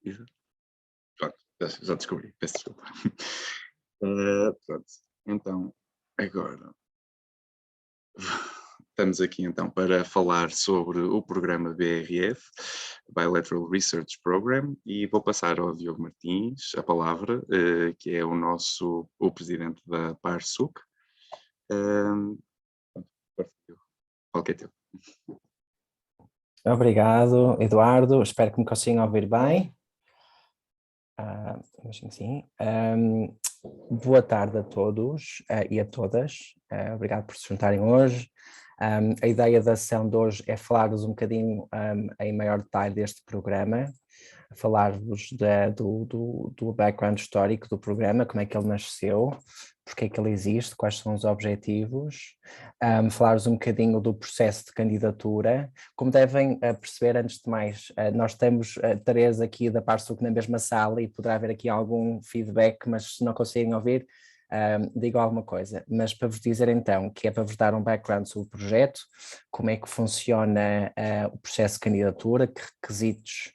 Isa? Pronto, já descobri, peço desculpa. Pronto, então, agora estamos aqui então para falar sobre o programa BRF, Bilateral Research Program, e vou passar ao Diogo Martins a palavra, que é o presidente da PARSUC. Qualquer tempo. Obrigado, Eduardo. Espero que me consigam ouvir bem. Imagino que sim. Boa tarde a todos e a todas. Obrigado por se juntarem hoje. A ideia da sessão de hoje é falar-vos um bocadinho em maior detalhe deste programa, falar-vos do background histórico do programa, como é que ele nasceu, porque é que ele existe, quais são os objetivos, falar-vos um bocadinho do processo de candidatura. Como devem perceber, antes de mais, nós temos três aqui da PARSUC na mesma sala e poderá haver aqui algum feedback, mas se não conseguirem ouvir, digo alguma coisa. Mas para vos dizer então, que é para vos dar um background sobre o projeto, como é que funciona o processo de candidatura, que requisitos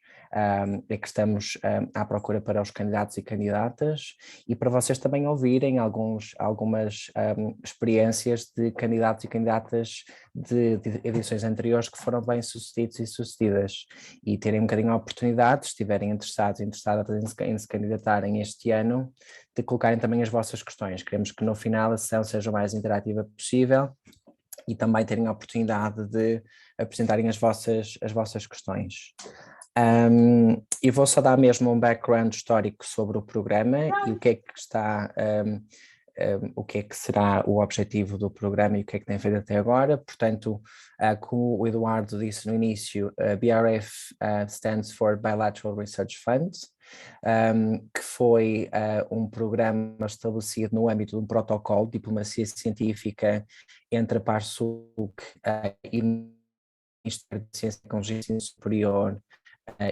é que estamos à procura para os candidatos e candidatas, e para vocês também ouvirem algumas experiências de candidatos e candidatas de edições anteriores que foram bem sucedidos e sucedidas, e terem um bocadinho a oportunidade, se estiverem interessadas em se candidatarem este ano, de colocarem também as vossas questões. Queremos que no final a sessão seja o mais interativa possível e também terem a oportunidade de apresentarem as vossas questões. Eu vou só dar mesmo um background histórico sobre o programa e o que é que o que é que será o objetivo do programa e o que é que tem feito até agora. Portanto, como o Eduardo disse no início, BRF stands for Bilateral Research Fund, que foi um programa estabelecido no âmbito de um protocolo de diplomacia científica entre a PARSUC e o Ministério de Ciência e Tecnologia e Ensino Superior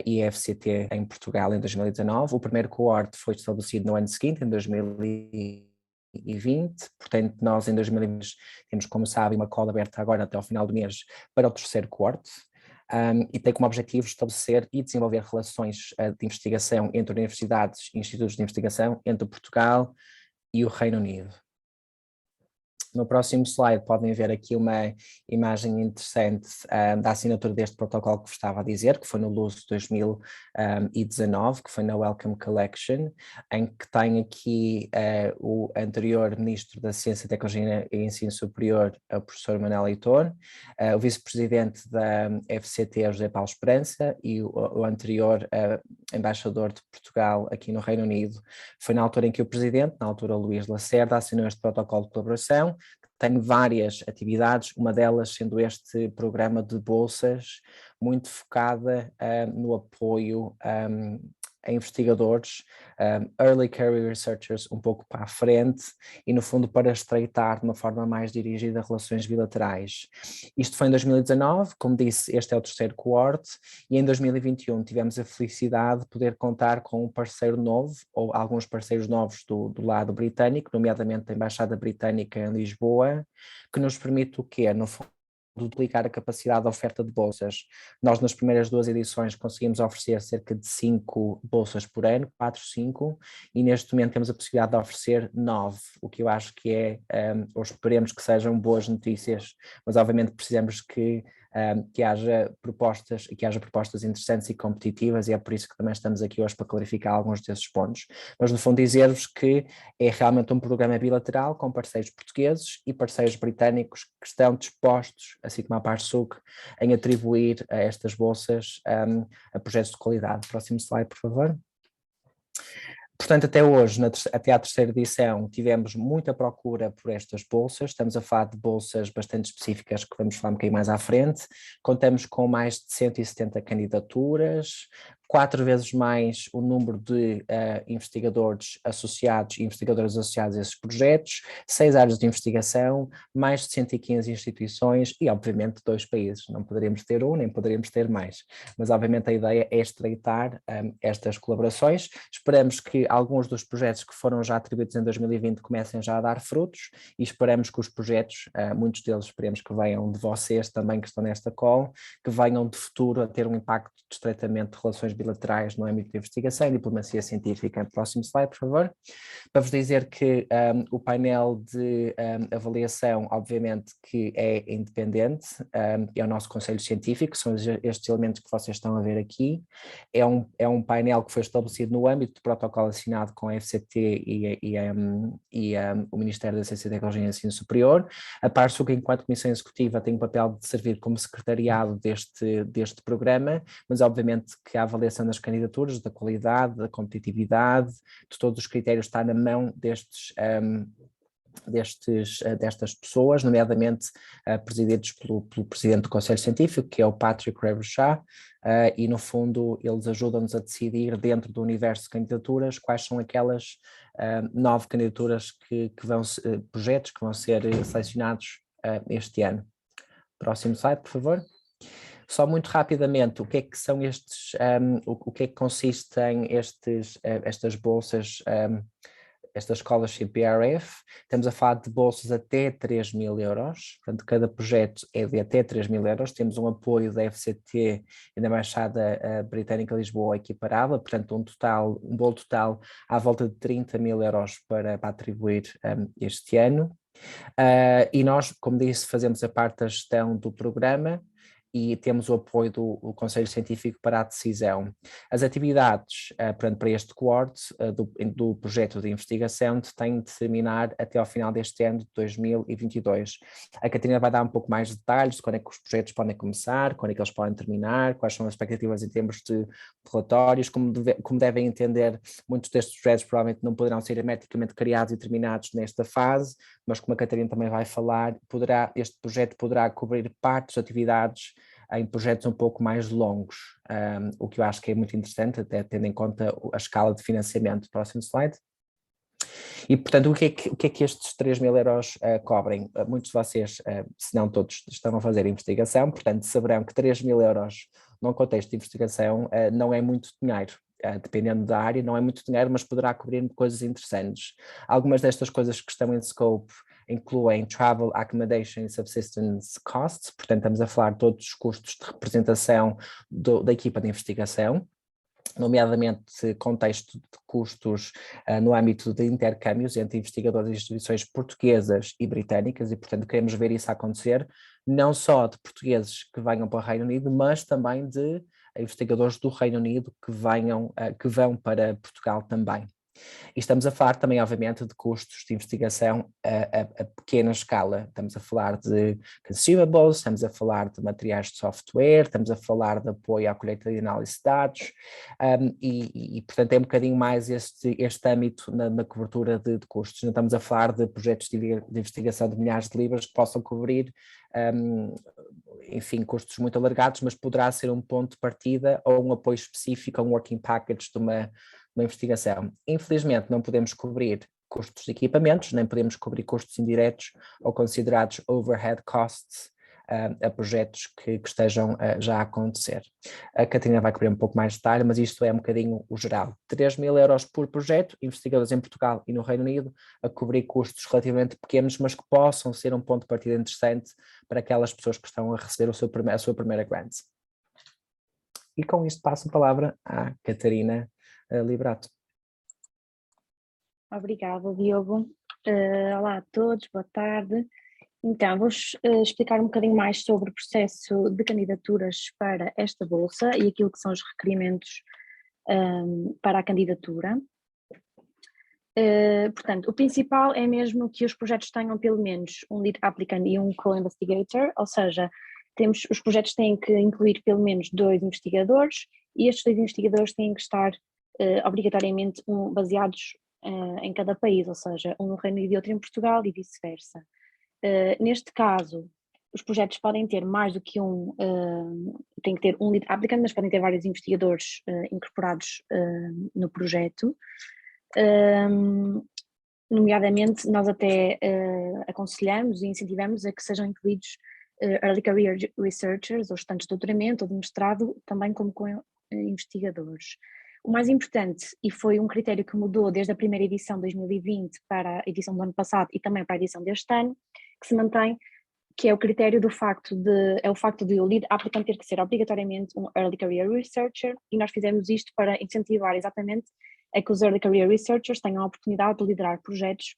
e a FCT em Portugal em 2019. O primeiro coorte foi estabelecido no ano seguinte, em 2020, portanto nós em 2020 temos, como sabem, uma call aberta agora até ao final do mês para o terceiro coorte, e tem como objetivo estabelecer e desenvolver relações de investigação entre universidades e institutos de investigação entre Portugal e o Reino Unido. No próximo slide podem ver aqui uma imagem interessante da assinatura deste protocolo que vos estava a dizer, que foi no Luso 2019, que foi na Wellcome Collection, em que tem aqui o anterior Ministro da Ciência, Tecnologia e Ensino Superior, o professor Manuel Heitor, o Vice-Presidente da FCT, José Paulo Esperança, e o anterior Embaixador de Portugal aqui no Reino Unido. Foi na altura em que o Presidente, na altura Luís Lacerda, assinou este protocolo de colaboração. Tem várias atividades, uma delas sendo este programa de bolsas, muito focada no apoio a investigadores, early career researchers um pouco para a frente e no fundo para estreitar de uma forma mais dirigida relações bilaterais. Isto foi em 2019, como disse, este é o terceiro coorte, e em 2021 tivemos a felicidade de poder contar com um parceiro novo, ou alguns parceiros novos do lado britânico, nomeadamente a Embaixada Britânica em Lisboa, que nos permite o quê? No fundo, duplicar a capacidade de oferta de bolsas. Nós nas primeiras duas edições conseguimos oferecer cerca de 5 bolsas por ano, 4, 5, e neste momento temos a possibilidade de oferecer 9, o que eu acho que é, ou esperemos que sejam boas notícias, mas obviamente precisamos que haja propostas interessantes e competitivas, e é por isso que também estamos aqui hoje para clarificar alguns desses pontos. Mas no fundo dizer-vos que é realmente um programa bilateral com parceiros portugueses e parceiros britânicos que estão dispostos, assim como a PARSUC, em atribuir a estas bolsas a projetos de qualidade. Próximo slide, por favor. Portanto, até hoje, até à terceira edição, tivemos muita procura por estas bolsas. Estamos a falar de bolsas bastante específicas que vamos falar um bocadinho mais à frente. Contamos com mais de 170 candidaturas, 4 vezes mais o número de investigadores associados e investigadoras associados a esses projetos, 6 áreas de investigação, mais de 115 instituições e, obviamente, 2 países. Não poderíamos ter um, nem poderíamos ter mais. Mas, obviamente, a ideia é estreitar estas colaborações. Esperamos que alguns dos projetos que foram já atribuídos em 2020 comecem já a dar frutos e esperamos que os projetos, muitos deles esperemos que venham de vocês também que estão nesta call, que venham de futuro a ter um impacto de estreitamento de relações bilaterais no âmbito de investigação e diplomacia científica. Próximo slide, por favor. Para vos dizer que o painel de avaliação, obviamente, que é independente, é o nosso conselho científico, são estes elementos que vocês estão a ver aqui. É um painel que foi estabelecido no âmbito do protocolo assinado com a FCT e o Ministério da Ciência, Tecnologia e Ensino Superior. A Parsuc, enquanto Comissão Executiva, tem o papel de servir como secretariado deste programa, mas obviamente que a avaliação das candidaturas, da qualidade, da competitividade, de todos os critérios está na mão destas pessoas, nomeadamente presididos pelo Presidente do Conselho Científico, que é o Patrick Rebuchat, e no fundo eles ajudam-nos a decidir dentro do universo de candidaturas quais são aquelas 9 candidaturas projetos que vão ser selecionados este ano. Próximo slide, por favor. Só muito rapidamente, o que é que são estes, o que é que consistem estas bolsas, esta scholarship BRF? Estamos a falar de bolsas até 3.000 euros, portanto cada projeto é de até 3.000 euros, temos um apoio da FCT e da Embaixada Britânica Lisboa equiparável, portanto um bolo total à volta de 30.000 euros para atribuir este ano. E nós, como disse, fazemos a parte da gestão do programa e temos o apoio do Conselho Científico para a decisão. As atividades para este coorte do projeto de investigação têm de terminar até ao final deste ano de 2022. A Catarina vai dar um pouco mais de detalhes de quando é que os projetos podem começar, quando é que eles podem terminar, quais são as expectativas em termos de relatórios. Como devem entender, muitos destes projetos provavelmente não poderão ser hermeticamente criados e terminados nesta fase, mas como a Catarina também vai falar, este projeto poderá cobrir partes de atividades em projetos um pouco mais longos, o que eu acho que é muito interessante, até tendo em conta a escala de financiamento. Próximo slide. E, portanto, o que é que estes 3.000 euros cobrem? Muitos de vocês, se não todos, estão a fazer investigação, portanto, saberão que 3.000 euros num contexto de investigação não é muito dinheiro. Dependendo da área, não é muito dinheiro, mas poderá cobrir coisas interessantes. Algumas destas coisas que estão em scope incluem travel, accommodation e subsistence costs, portanto estamos a falar de todos os custos de representação da equipa de investigação, nomeadamente contexto de custos no âmbito de intercâmbios entre investigadores e instituições portuguesas e britânicas, e portanto queremos ver isso acontecer, não só de portugueses que venham para o Reino Unido, mas também de investigadores do Reino Unido que vão para Portugal também. E estamos a falar também, obviamente, de custos de investigação a pequena escala. Estamos a falar de consumables, estamos a falar de materiais de software, estamos a falar de apoio à colheita e análise de dados, portanto, é um bocadinho mais este âmbito na cobertura de custos. Não estamos a falar de projetos de investigação de milhares de libras que possam cobrir, enfim, custos muito alargados, mas poderá ser um ponto de partida ou um apoio específico, um working package de uma investigação. Infelizmente não podemos cobrir custos de equipamentos, nem podemos cobrir custos indiretos ou considerados overhead costs a projetos que estejam já a acontecer. A Catarina vai cobrir um pouco mais de detalhe, mas isto é um bocadinho o geral. 3.000 euros por projeto, investigadores em Portugal e no Reino Unido, a cobrir custos relativamente pequenos, mas que possam ser um ponto de partida interessante para aquelas pessoas que estão a receber a sua primeira grant. E com isto passo a palavra à Catarina Liberato. Obrigada, Diogo. Olá a todos, boa tarde. Então, vou explicar um bocadinho mais sobre o processo de candidaturas para esta bolsa e aquilo que são os requerimentos para a candidatura. Portanto, o principal é mesmo que os projetos tenham pelo menos um lead applicant e um co-investigator, ou seja, os projetos têm que incluir pelo menos 2 investigadores e estes 2 investigadores têm que estar obrigatoriamente baseados em cada país, ou seja, um no Reino Unido e outro em Portugal e vice-versa. Neste caso, os projetos podem ter mais do que tem que ter um lead applicant, mas podem ter vários investigadores incorporados no projeto. Nomeadamente, nós até aconselhamos e incentivamos a que sejam incluídos early career researchers, ou estudantes de doutoramento ou de mestrado, também como investigadores. O mais importante, e foi um critério que mudou desde a primeira edição de 2020 para a edição do ano passado e também para a edição deste ano, que se mantém, que é o critério do facto de o lead applicant ter que ser obrigatoriamente um Early Career Researcher, e nós fizemos isto para incentivar exatamente a que os Early Career Researchers tenham a oportunidade de liderar projetos,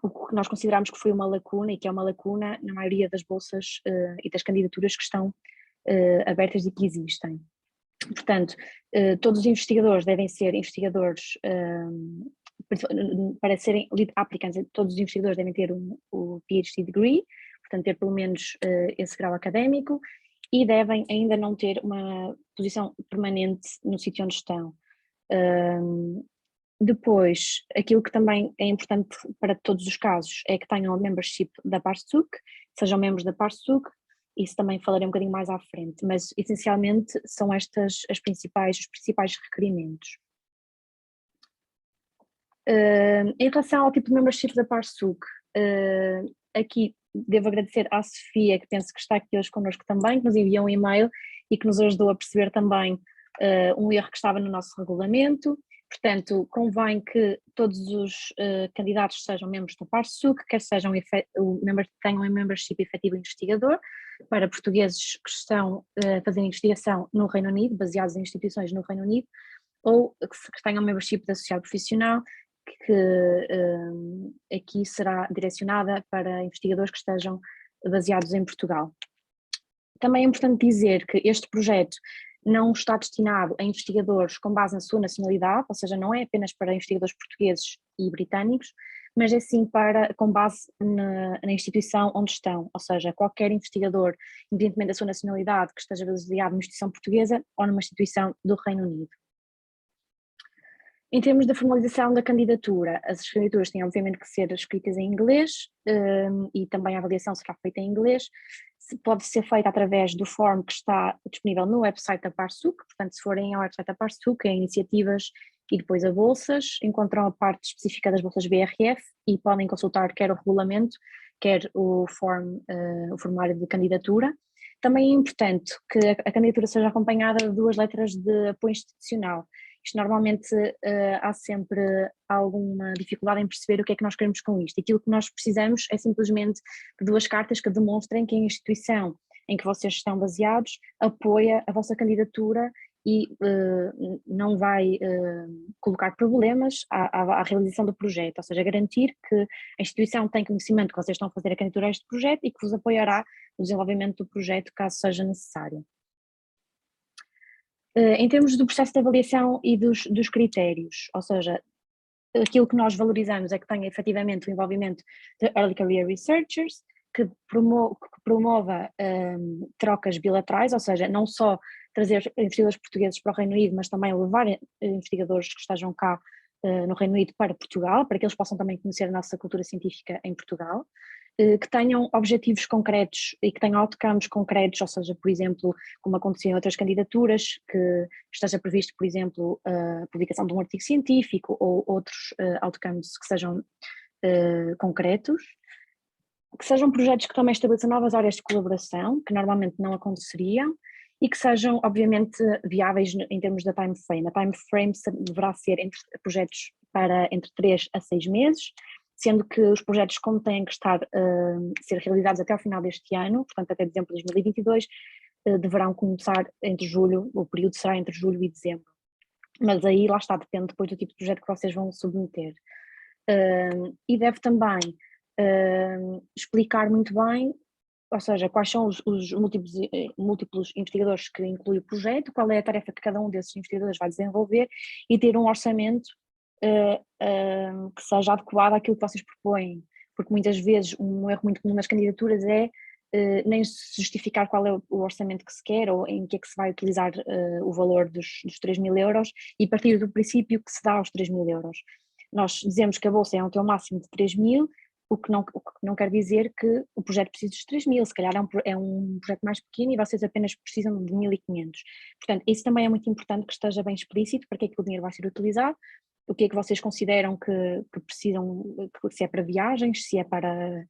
o que nós consideramos que foi uma lacuna e que é uma lacuna na maioria das bolsas e das candidaturas que estão abertas e que existem. Portanto, todos os investigadores devem ser investigadores, para serem lead applicants, todos os investigadores devem ter o PhD degree, portanto ter pelo menos esse grau académico, e devem ainda não ter uma posição permanente no sítio onde estão. Depois, aquilo que também é importante para todos os casos é que tenham a membership da PARSUC, sejam membros da PARSUC. Isso também falarei um bocadinho mais à frente, mas essencialmente são estes os principais requerimentos. Em relação ao tipo de membership da PARSUC, aqui devo agradecer à Sofia, que penso que está aqui hoje connosco também, que nos enviou um e-mail e que nos ajudou a perceber também um erro que estava no nosso regulamento. Portanto, convém que todos os candidatos sejam membros da PARSUC, quer sejam tenham um membership efetivo investigador, para portugueses que estão a fazer investigação no Reino Unido, baseados em instituições no Reino Unido, ou que tenham um membership de associado profissional, que aqui será direcionada para investigadores que estejam baseados em Portugal. Também é importante dizer que este projeto não está destinado a investigadores com base na sua nacionalidade, ou seja, não é apenas para investigadores portugueses e britânicos, mas é sim com base na instituição onde estão, ou seja, qualquer investigador, independentemente da sua nacionalidade, que esteja baseado numa instituição portuguesa ou numa instituição do Reino Unido. Em termos da formalização da candidatura, as candidaturas têm obviamente que ser escritas em inglês e também a avaliação será feita em inglês. Pode ser feita através do form que está disponível no website da PARSUC, portanto se forem ao website da PARSUC, em iniciativas e depois a bolsas, encontram a parte específica das bolsas BRF e podem consultar quer o regulamento, quer o formulário de candidatura. Também é importante que a candidatura seja acompanhada de 2 letras de apoio institucional. Isto normalmente há sempre alguma dificuldade em perceber o que é que nós queremos com isto. Aquilo que nós precisamos é simplesmente de 2 cartas que demonstrem que a instituição em que vocês estão baseados apoia a vossa candidatura e não vai colocar problemas à realização do projeto, ou seja, garantir que a instituição tem conhecimento que vocês estão a fazer a candidatura a este projeto e que vos apoiará no desenvolvimento do projeto caso seja necessário. Em termos do processo de avaliação e dos critérios, ou seja, aquilo que nós valorizamos é que tenha efetivamente o envolvimento de Early Career Researchers, que promova trocas bilaterais, ou seja, não só trazer investigadores portugueses para o Reino Unido, mas também levar investigadores que estejam cá no Reino Unido para Portugal, para que eles possam também conhecer a nossa cultura científica em Portugal, que tenham objetivos concretos e que tenham outcomes concretos, ou seja, por exemplo, como aconteceu em outras candidaturas, que esteja previsto, por exemplo, a publicação de um artigo científico ou outros outcomes que sejam concretos, que sejam projetos que também estabeleçam novas áreas de colaboração, que normalmente não aconteceriam, e que sejam, obviamente, viáveis em termos da time frame. A time frame deverá ser entre projetos para entre 3 a 6 meses, sendo que os projetos, como têm que ser realizados até ao final deste ano, portanto até dezembro de 2022, deverão começar entre julho, o período será entre julho e dezembro. Mas aí, lá está, depende depois do tipo de projeto que vocês vão submeter. E deve também explicar muito bem, ou seja, quais são os múltiplos investigadores que inclui o projeto, qual é a tarefa que cada um desses investigadores vai desenvolver e ter um orçamento que seja adequado àquilo que vocês propõem, porque muitas vezes um erro muito comum nas candidaturas é nem se justificar qual é o orçamento que se quer ou em que é que se vai utilizar o valor dos 3.000 euros e partir do princípio que se dá aos 3.000 euros. Nós dizemos que a bolsa é um teu máximo de 3.000, o que não quer dizer que o projeto precise dos 3.000, se calhar é um projeto mais pequeno e vocês apenas precisam de 1.500. Portanto, isso também é muito importante que esteja bem explícito para que é que o dinheiro vai ser utilizado, o que é que vocês consideram que precisam, se é para viagens, se é para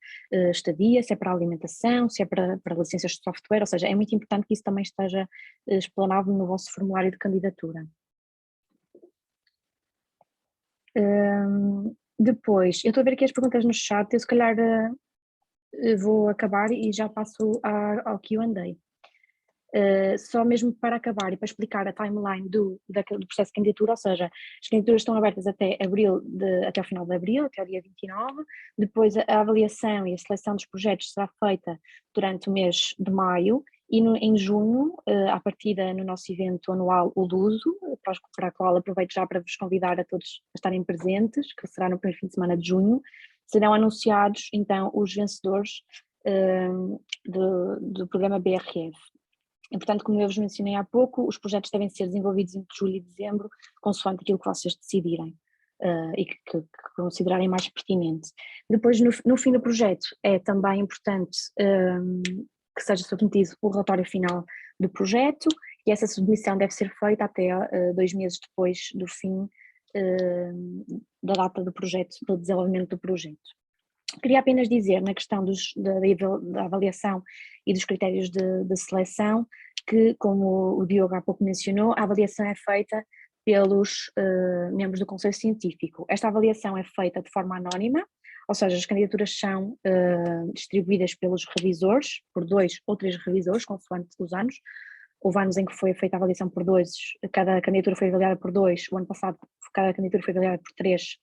estadia, se é para alimentação, se é para licenças de software, ou seja, é muito importante que isso também esteja explanado no vosso formulário de candidatura. Depois, eu estou a ver aqui as perguntas no chat, eu se calhar vou acabar e já passo ao Q&A. Só mesmo para acabar e para explicar a timeline do processo de candidatura, ou seja, as candidaturas estão abertas até até o final de abril, até o dia 29, depois a avaliação e a seleção dos projetos será feita durante o mês de maio, e em junho, à partida no nosso evento anual, o Luso, para a qual aproveito já para vos convidar a todos a estarem presentes, que será no primeiro fim de semana de junho, serão anunciados então os vencedores do programa BRF. E, portanto, como eu vos mencionei há pouco, os projetos devem ser desenvolvidos entre julho e dezembro, consoante aquilo que vocês decidirem e que considerarem mais pertinente. Depois, no fim do projeto, é também importante que seja submetido o relatório final do projeto, e essa submissão deve ser feita até 2 meses depois do fim da data do projeto, do desenvolvimento do projeto. Queria apenas dizer, na questão da avaliação e dos critérios de seleção, que, como o Diogo há pouco mencionou, a avaliação é feita pelos membros do Conselho Científico. Esta avaliação é feita de forma anónima, ou seja, as candidaturas são distribuídas pelos revisores, por 2 ou 3 revisores, consoante os anos. Houve anos em que foi feita a avaliação por 2, cada candidatura foi avaliada por 2, o ano passado cada candidatura foi avaliada por 3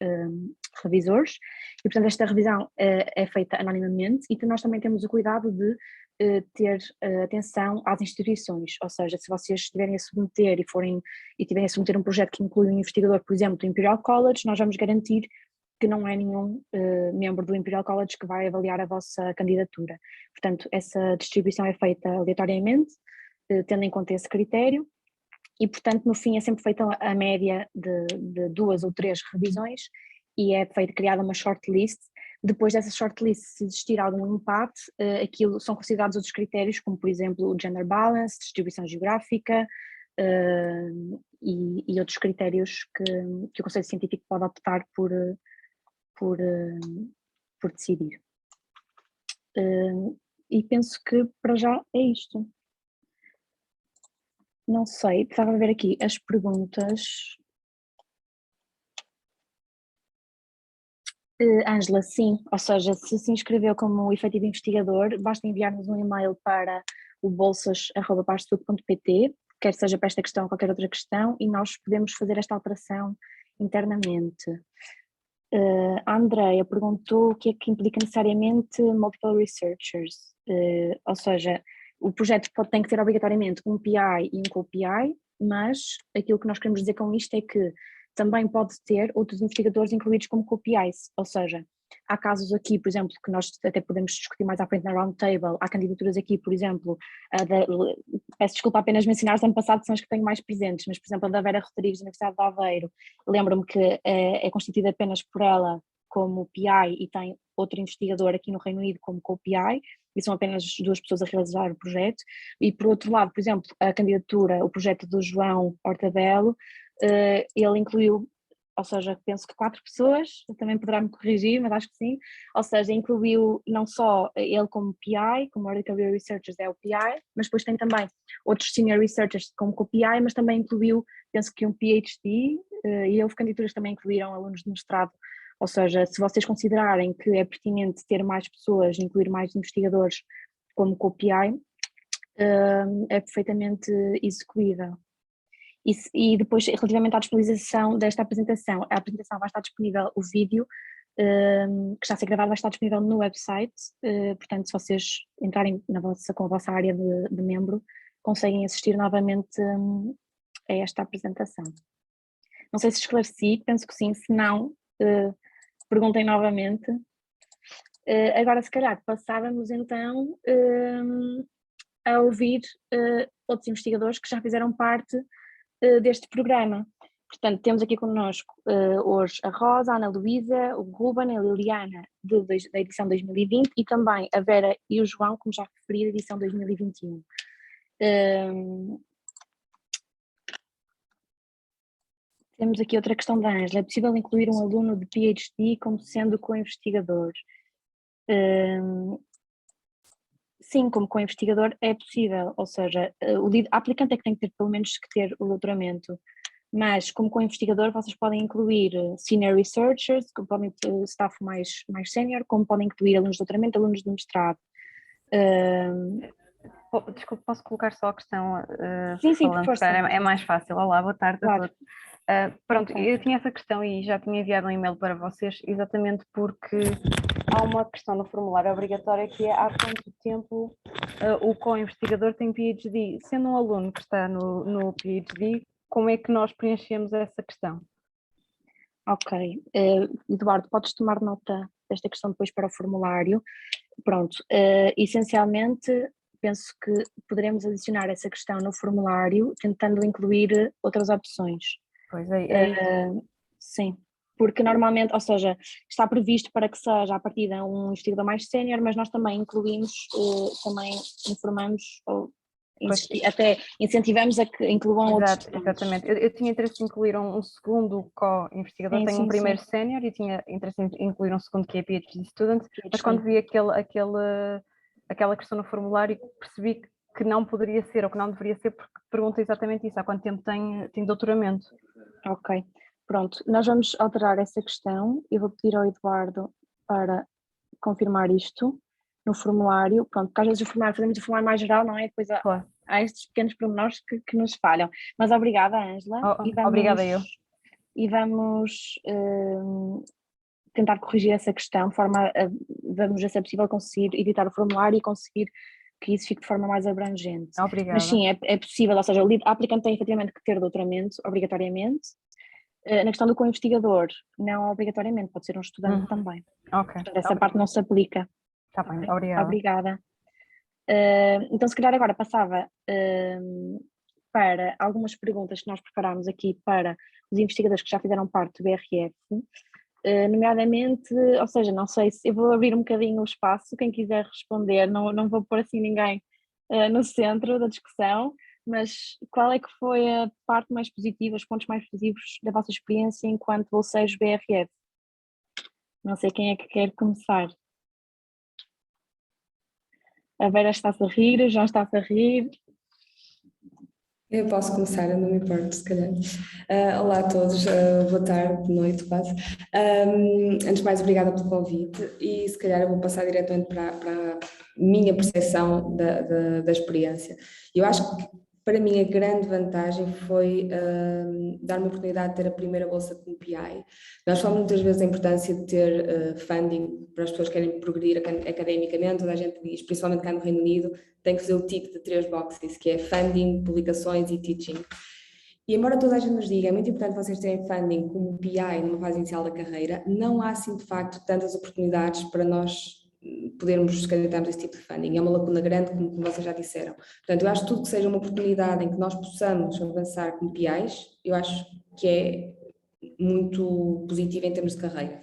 revisores, e portanto esta revisão é feita anonimamente, e nós também temos o cuidado de ter atenção às instituições, ou seja, se vocês estiverem a submeter e tiverem a submeter um projeto que inclui um investigador, por exemplo, do Imperial College, nós vamos garantir que não é nenhum membro do Imperial College que vai avaliar a vossa candidatura. Portanto, essa distribuição é feita aleatoriamente, tendo em conta esse critério, e portanto no fim é sempre feita a média de 2 ou 3 revisões, e é criada uma shortlist. Depois dessa shortlist, se existir algum empate, aquilo são considerados outros critérios, como por exemplo o gender balance, distribuição geográfica e outros critérios que o Conselho Científico pode optar por decidir. E penso que para já é isto. Não sei, precisava ver aqui as perguntas. Ângela, sim, ou seja, se inscreveu como efetivo investigador, basta enviar-nos um e-mail para o bolsas@pastotudo.pt, quer seja para esta questão ou qualquer outra questão, e nós podemos fazer esta alteração internamente. A Andrea perguntou o que é que implica necessariamente multiple researchers, ou seja, o projeto tem que ter obrigatoriamente um PI e um co-PI, mas aquilo que nós queremos dizer com isto é que também pode ter outros investigadores incluídos como co-PIs, ou seja, há casos aqui, por exemplo, que nós até podemos discutir mais à frente na roundtable, há candidaturas aqui, por exemplo, peço desculpa apenas mencionar os do ano passado, são as que tenho mais presentes, mas por exemplo a da Vera Rodrigues da Universidade de Aveiro, lembro-me que é constituída apenas por ela como PI e tem outro investigador aqui no Reino Unido como co-PI, e são apenas 2 pessoas a realizar o projeto. E por outro lado, por exemplo, a candidatura, o projeto do João Hortabelo, ele incluiu, ou seja, penso que 4 pessoas, também poderá me corrigir, mas acho que sim, ou seja, incluiu não só ele como PI, como Early Career Researchers é o PI, mas depois tem também outros Senior Researchers como co-PI, mas também incluiu, penso que um PhD, e houve candidaturas que também incluíram alunos de mestrado. Ou seja, se vocês considerarem que é pertinente ter mais pessoas, incluir mais investigadores como co-PI, é perfeitamente execuível. E depois, relativamente à disponibilização desta apresentação, a apresentação vai estar disponível, o vídeo que está a ser gravado vai estar disponível no website, portanto se vocês entrarem com a vossa área de membro, conseguem assistir novamente a esta apresentação. Não sei se esclareci, penso que sim, se não, perguntem novamente. Agora, se calhar, passávamos então a ouvir outros investigadores que já fizeram parte deste programa. Portanto, temos aqui connosco hoje a Rosa, a Ana Luísa, o Ruben, a Liliana da edição 2020 e também a Vera e o João, como já referi, da edição 2021. Temos aqui outra questão da Ângela. É possível incluir um aluno de PhD como sendo co-investigador? Sim, como co-investigador é possível, ou seja, a aplicante é que tem que ter pelo menos que ter o doutoramento. mas como co-investigador vocês podem incluir senior researchers, que podem staff mais senior, como podem incluir alunos de doutoramento, alunos de mestrado. Desculpe, posso colocar só a questão? Sim, falando, força. é mais fácil. Olá, boa tarde Claro. a todos. Pronto, eu tinha essa questão e já tinha enviado um e-mail para vocês, exatamente porque há uma questão no formulário obrigatória que é há quanto tempo o co-investigador tem PhD. Sendo um aluno que está no PhD, como é que nós preenchemos essa questão? Ok. Eduardo, podes tomar nota desta questão depois para o formulário. Pronto, essencialmente penso que poderemos adicionar essa questão no formulário, tentando incluir outras opções. Pois é. Sim, porque normalmente, ou seja, está previsto para que seja a partida um investigador mais sénior, mas nós também incluímos, também informamos, ou até incentivamos a que incluam outros. Exatamente. Eu tinha interesse em incluir um segundo co-investigador, tenho um primeiro sénior e tinha interesse em incluir um segundo que é PhD student, mas quando vi aquela questão no formulário percebi que não poderia ser ou que não deveria ser, porque pergunta exatamente isso, há quanto tempo tem doutoramento. Ok, pronto, nós vamos alterar essa questão, eu vou pedir ao Eduardo para confirmar isto no formulário, pronto, porque às vezes fazemos o formulário mais geral, não é? Depois há estes pequenos pormenores que nos falham, mas obrigada, Ângela. Obrigada eu. E vamos tentar corrigir essa questão, de forma a, vamos, a ser possível, conseguir editar o formulário e conseguir que isso fique de forma mais abrangente. Obrigada. Mas sim, é possível, ou seja, o aplicante tem efetivamente que ter doutoramento, obrigatoriamente. Na questão do co-investigador, não obrigatoriamente, pode ser um estudante também. Ok. Portanto, essa parte não se aplica. Está bem, obrigada. Obrigada. Então, se calhar agora passava para algumas perguntas que nós preparámos aqui para os investigadores que já fizeram parte do BRF, nomeadamente, ou seja, não sei se eu vou abrir um bocadinho o espaço, quem quiser responder, não vou pôr assim ninguém no centro da discussão, mas qual é que foi a parte mais positiva, os pontos mais positivos da vossa experiência enquanto bolseiros BRF? Não sei quem é que quer começar. A Vera está-se a rir, o João está-se a rir. Eu posso começar, eu não me importo, se calhar. Olá a todos, boa tarde, boa noite quase. Antes de mais, obrigada pelo convite e se calhar eu vou passar diretamente para a minha percepção da experiência. Eu acho que para mim a grande vantagem foi dar-me a oportunidade de ter a primeira bolsa como PI. Nós falamos muitas vezes da importância de ter funding para as pessoas que querem progredir academicamente, toda a gente diz, principalmente cá no Reino Unido, tem que fazer o tick de 3 boxes, que é funding, publicações e teaching. E embora toda a gente nos diga, é muito importante vocês terem funding como PI numa fase inicial da carreira, não há assim de facto tantas oportunidades para nós podermos candidatarmos esse tipo de funding. É uma lacuna grande, como vocês já disseram. Portanto, eu acho que tudo que seja uma oportunidade em que nós possamos avançar como PIs, eu acho que é muito positivo em termos de carreira.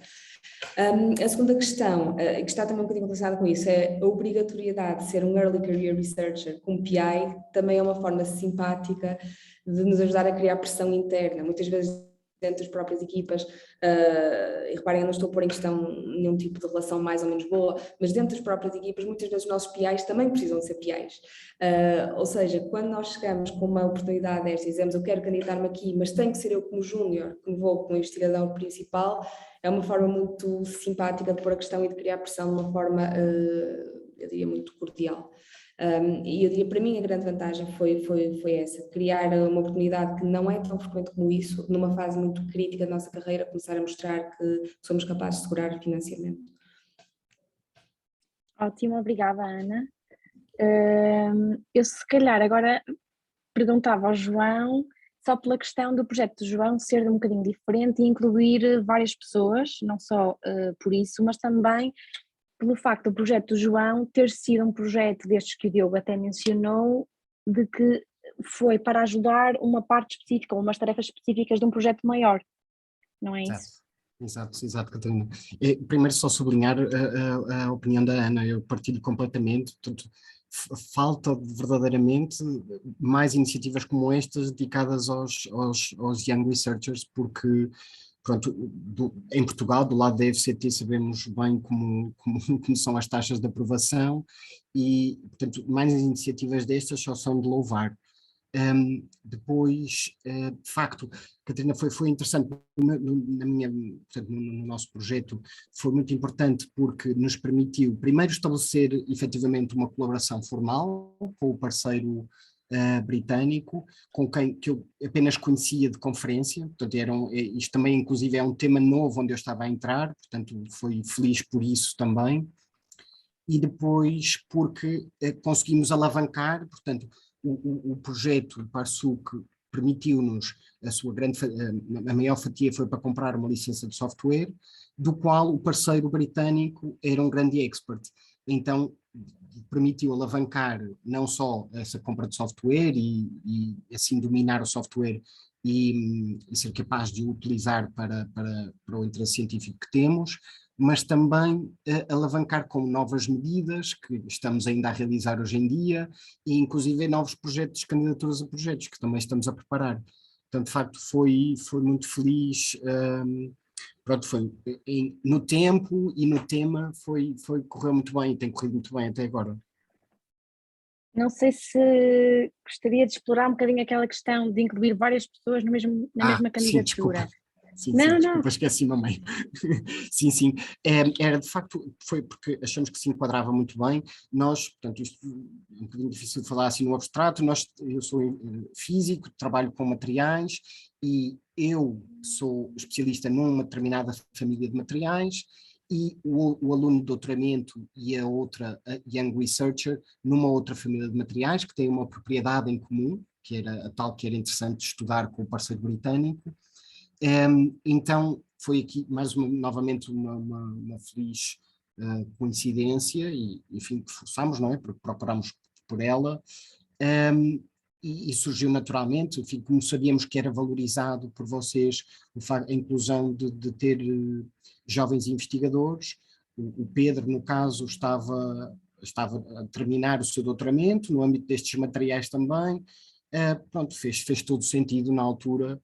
A segunda questão, que está também um bocadinho relacionada com isso, é a obrigatoriedade de ser um Early Career Researcher como PI, também é uma forma simpática de nos ajudar a criar pressão interna. Muitas vezes dentro das próprias equipas, e reparem, eu não estou a pôr em questão nenhum tipo de relação mais ou menos boa, mas dentro das próprias equipas, muitas vezes os nossos PIs também precisam de ser PIs. Ou seja, quando nós chegamos com uma oportunidade desta e dizemos eu quero candidatar-me aqui, mas tem que ser eu como júnior, que vou como investigador principal, é uma forma muito simpática de pôr a questão e de criar pressão de uma forma, eu diria, muito cordial. E eu diria, para mim a grande vantagem foi essa, criar uma oportunidade que não é tão frequente como isso, numa fase muito crítica da nossa carreira, começar a mostrar que somos capazes de segurar financiamento. Ótimo, obrigada, Ana. Eu se calhar agora perguntava ao João, só pela questão do projeto do João ser um bocadinho diferente e incluir várias pessoas, não só por isso, mas também pelo facto do projeto do João ter sido um projeto destes que o Diogo até mencionou, de que foi para ajudar uma parte específica, ou umas tarefas específicas de um projeto maior, não é isso? Exato, Catarina. Primeiro só sublinhar a opinião da Ana, eu partilho completamente, portanto, falta verdadeiramente mais iniciativas como estas dedicadas aos young researchers, porque pronto, em Portugal, do lado da FCT, sabemos bem como são as taxas de aprovação e, portanto, mais iniciativas destas só são de louvar. Depois, de facto, Catarina, foi interessante portanto, no nosso projeto, foi muito importante porque nos permitiu, primeiro, estabelecer efetivamente uma colaboração formal com o parceiro britânico, com quem que eu apenas conhecia de conferência, portanto, isto também inclusive é um tema novo onde eu estava a entrar, portanto, fui feliz por isso também. E depois porque conseguimos alavancar, portanto, o projeto PARSUC permitiu-nos, a maior fatia foi para comprar uma licença de software, do qual o parceiro britânico era um grande expert. Então, permitiu alavancar não só essa compra de software e assim dominar o software e ser capaz de o utilizar para o interesse científico que temos, mas também alavancar com novas medidas que estamos ainda a realizar hoje em dia e inclusive novos projetos, candidaturas a projetos que também estamos a preparar. Portanto, de facto, foi muito feliz, pronto, foi no tempo e no tema correu muito bem e tem corrido muito bem até agora. Não sei se gostaria de explorar um bocadinho aquela questão de incluir várias pessoas na mesma candidatura. Sim, desculpa, esqueci-me a meio. Sim. Era de facto, foi porque achamos que se enquadrava muito bem. Nós, portanto, isto é um bocadinho difícil de falar assim no abstrato, eu sou físico, trabalho com materiais e eu sou especialista numa determinada família de materiais e o aluno de doutoramento e a outra, a Young Researcher, numa outra família de materiais que tem uma propriedade em comum, que era a tal que era interessante estudar com o parceiro britânico. Então foi aqui novamente uma feliz coincidência e enfim que forçámos, não é? Porque procurámos por ela e surgiu naturalmente, enfim, como sabíamos que era valorizado por vocês a inclusão de ter jovens investigadores. O Pedro, no caso, estava a terminar o seu doutoramento no âmbito destes materiais também. Pronto, fez todo sentido na altura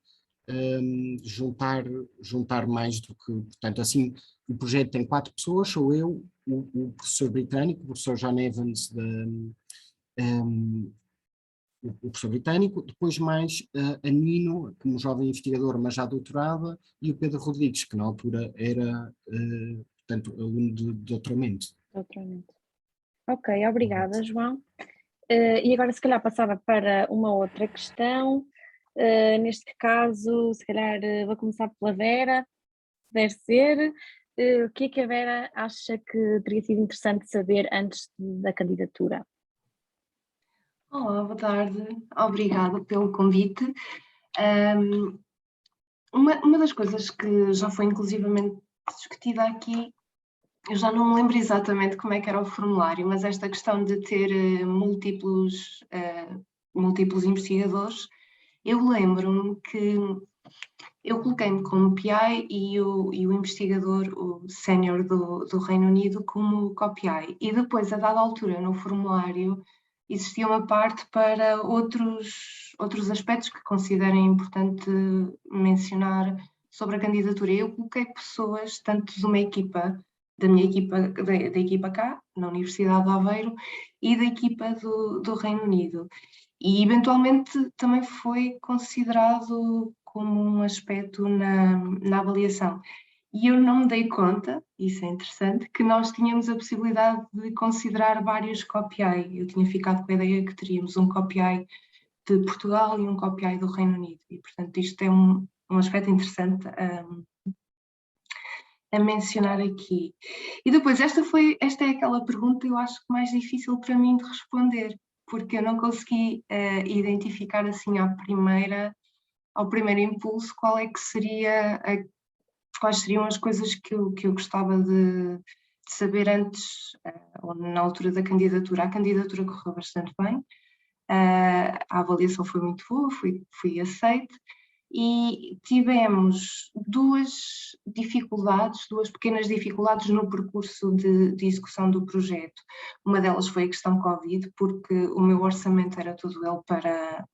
juntar mais do que, portanto, assim, o projeto tem 4 pessoas, sou eu, o professor britânico, o professor John Evans, o professor britânico, depois mais a Nino, como jovem investigadora, mas já doutorada, e o Pedro Rodrigues, que na altura era, portanto, aluno de doutoramento. Ok, obrigada, João. E agora, se calhar, passava para uma outra questão. Neste caso, se calhar vou começar pela Vera, deve ser. O que é que a Vera acha que teria sido interessante saber antes da candidatura? Olá, boa tarde, obrigada pelo convite. Uma das coisas que já foi inclusivamente discutida aqui, eu já não me lembro exatamente como é que era o formulário, mas esta questão de ter múltiplos investigadores, eu lembro-me que eu coloquei-me como PI e o investigador, o sénior do Reino Unido, como co-PI. E depois, a dada altura, no formulário, existia uma parte para outros aspectos que considerem importante mencionar sobre a candidatura. Eu coloquei pessoas, tanto de uma equipa, da equipa cá, na Universidade de Aveiro, e da equipa do Reino Unido. E, eventualmente, também foi considerado como um aspecto na avaliação. E eu não me dei conta, isso é interessante, que nós tínhamos a possibilidade de considerar vários co-PI. Eu tinha ficado com a ideia que teríamos um co-PI de Portugal e um co-PI do Reino Unido. E, portanto, isto é um aspecto interessante a mencionar aqui. E depois, esta é aquela pergunta, eu acho que mais difícil para mim de responder, porque eu não consegui identificar assim ao primeiro impulso quais seriam as coisas que eu gostava de saber antes, ou na altura da candidatura. A candidatura correu bastante bem, a avaliação foi muito boa, fui aceite, e tivemos duas pequenas dificuldades no percurso de execução do projeto. Uma delas foi a questão Covid, porque o meu orçamento era todo ele para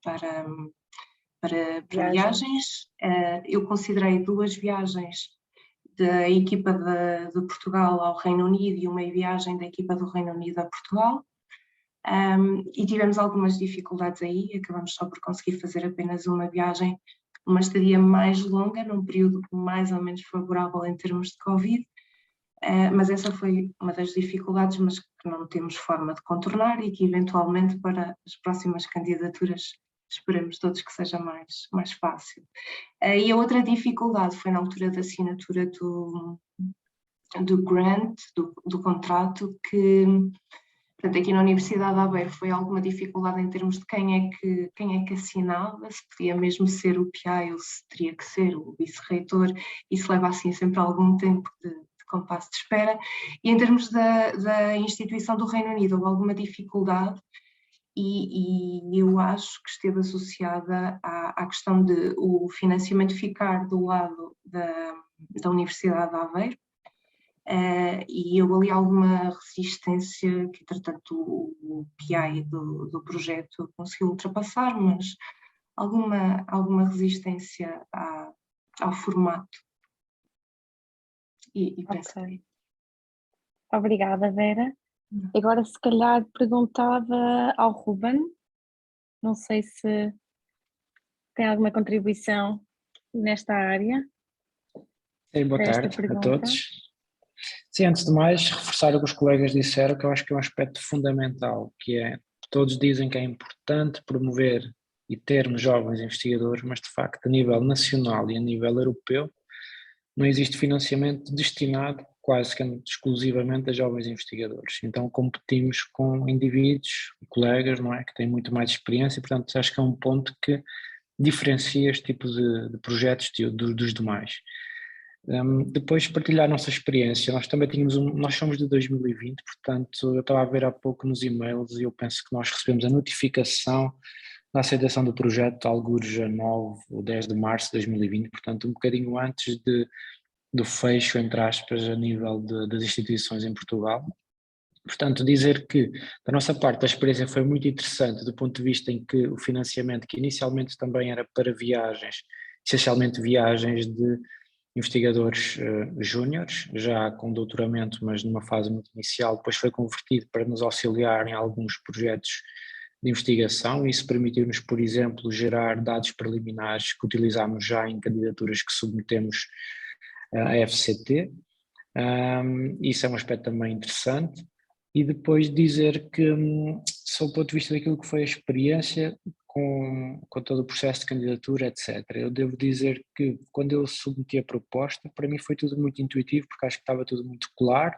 viagens. Eu considerei 2 viagens da equipa de Portugal ao Reino Unido e uma viagem da equipa do Reino Unido a Portugal. E tivemos algumas dificuldades aí, acabamos só por conseguir fazer apenas uma viagem, uma estadia mais longa, num período mais ou menos favorável em termos de Covid, mas essa foi uma das dificuldades, mas que não temos forma de contornar e que eventualmente para as próximas candidaturas esperemos todos que seja mais fácil. E a outra dificuldade foi na altura da assinatura do grant, do contrato, que portanto, aqui na Universidade de Aveiro foi alguma dificuldade em termos de quem é que assinava, se podia mesmo ser o PI ou se teria que ser o vice-reitor. Isso leva assim sempre algum tempo de compasso de espera. E em termos da instituição do Reino Unido, houve alguma dificuldade e eu acho que esteve associada à questão de o financiamento ficar do lado da Universidade de Aveiro. E houve ali alguma resistência que, entretanto, o PI do projeto conseguiu ultrapassar, mas alguma resistência ao formato. E penso que... Obrigada, Vera. Agora, se calhar, perguntava ao Ruben, não sei se tem alguma contribuição nesta área. Sim, boa tarde a todos. Sim, antes de mais, reforçar o que os colegas disseram, que eu acho que é um aspecto fundamental, que é, todos dizem que é importante promover e termos jovens investigadores, mas de facto a nível nacional e a nível europeu não existe financiamento destinado quase que exclusivamente a jovens investigadores. Então competimos com indivíduos, colegas, não é, que têm muito mais experiência, e portanto acho que é um ponto que diferencia este tipo de projetos dos demais. Depois partilhar a nossa experiência, nós também tínhamos nós somos de 2020, portanto eu estava a ver há pouco nos e-mails e eu penso que nós recebemos a notificação da aceitação do projeto algures a 9 ou 10 de março de 2020, portanto um bocadinho antes do fecho, entre aspas, a nível das instituições em Portugal. Portanto, dizer que da nossa parte a experiência foi muito interessante do ponto de vista em que o financiamento, que inicialmente também era para viagens, essencialmente viagens de investigadores júniores, já com doutoramento, mas numa fase muito inicial, depois foi convertido para nos auxiliar em alguns projetos de investigação. Isso permitiu-nos, por exemplo, gerar dados preliminares que utilizámos já em candidaturas que submetemos à FCT. Isso é um aspecto também interessante. E depois dizer que, sob o ponto de vista daquilo que foi a experiência, com todo o processo de candidatura, etc. Eu devo dizer que quando eu submeti a proposta, para mim foi tudo muito intuitivo, porque acho que estava tudo muito claro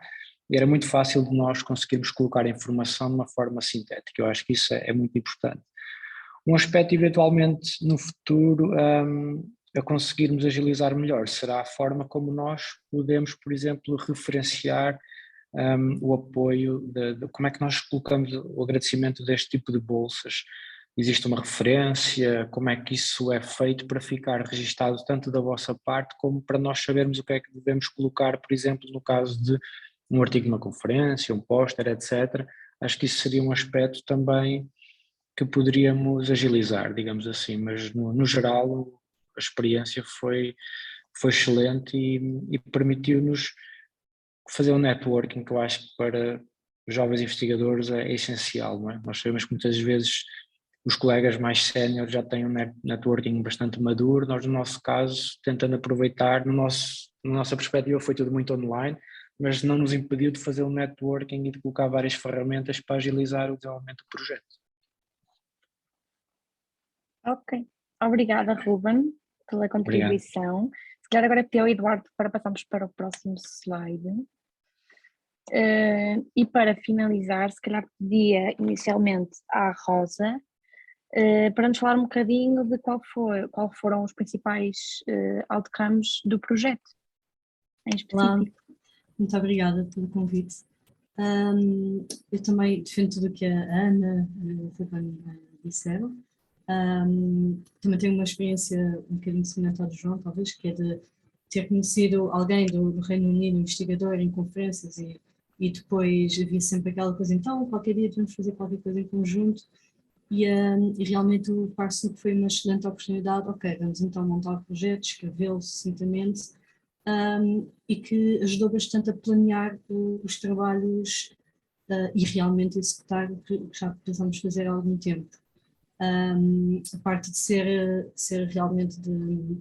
e era muito fácil de nós conseguirmos colocar a informação de uma forma sintética. Eu acho que isso é muito importante. Um aspecto eventualmente no futuro a conseguirmos agilizar melhor será a forma como nós podemos, por exemplo, referenciar o apoio, como é que nós colocamos o agradecimento deste tipo de bolsas. Existe uma referência, como é que isso é feito para ficar registado tanto da vossa parte como para nós sabermos o que é que devemos colocar, por exemplo, no caso de um artigo de uma conferência, um póster, etc. Acho que isso seria um aspecto também que poderíamos agilizar, digamos assim, mas no geral a experiência foi excelente e permitiu-nos fazer um networking que eu acho que para jovens investigadores é essencial, não é? Nós sabemos que muitas vezes os colegas mais séniores já têm um networking bastante maduro, nós no nosso caso, tentando aproveitar, na nossa perspectiva foi tudo muito online, mas não nos impediu de fazer um networking e de colocar várias ferramentas para agilizar o desenvolvimento do projeto. Ok, obrigada Ruben pela contribuição. Obrigado. Se calhar agora é o Eduardo para passarmos para o próximo slide. E para finalizar, se calhar pedia inicialmente à Rosa para nos falar um bocadinho de qual foram os principais outcomes do projeto em específico. Olá, muito obrigada pelo convite. Eu também defendo tudo o que a Ana e o Ruben disseram. Também tenho uma experiência um bocadinho semelhante ao do João, talvez, que é de ter conhecido alguém do Reino Unido, investigador em conferências e depois havia sempre aquela coisa, então qualquer dia devemos fazer qualquer coisa em conjunto e realmente o Parsons foi uma excelente oportunidade, ok, vamos então montar o projeto, escrevê-lo sucintamente e que ajudou bastante a planear os trabalhos e realmente executar o que já pensamos fazer há algum tempo. A parte de ser realmente de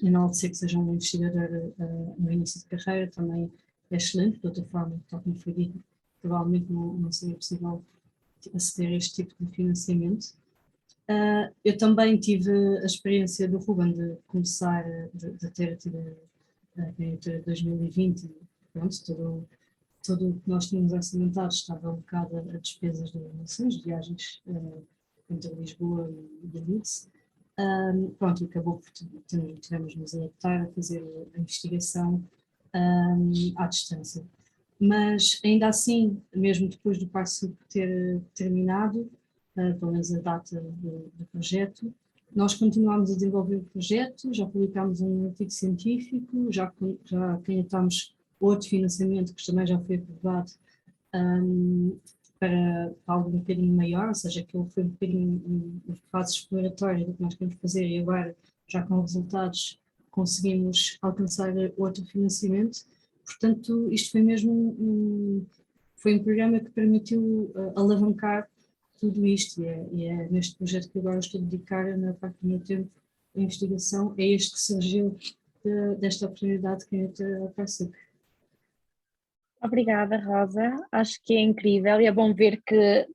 enaltecer que seja um investigador no início de carreira também é excelente, de outra forma, tal como foi dito, provavelmente não seria possível aceder a este tipo de financiamento. Eu também tive a experiência do Ruben de começar, de ter tido a candidatura de 2020 e pronto, tudo o que nós tínhamos orçamentado estava alocado a despesas de nações, de viagens entre Lisboa e Leeds. Pronto, e acabou por tivemos de nos adaptar a fazer a investigação à distância. Mas ainda assim, mesmo depois do Parsup ter terminado, pelo menos a data do projeto, nós continuámos a desenvolver o projeto, já publicámos um artigo científico, já candidatámos outro financiamento que também já foi aprovado para algo um bocadinho maior, ou seja, aquilo foi um bocadinho uma fase exploratória do que nós queremos fazer e agora, já com resultados, conseguimos alcançar outro financiamento. Portanto, isto foi mesmo foi um programa que permitiu alavancar tudo isto e é neste projeto que agora estou a dedicar na parte do meu tempo a investigação, é este que surgiu desta oportunidade que a Parsup. Obrigada, Rosa. Acho que é incrível e é bom ver que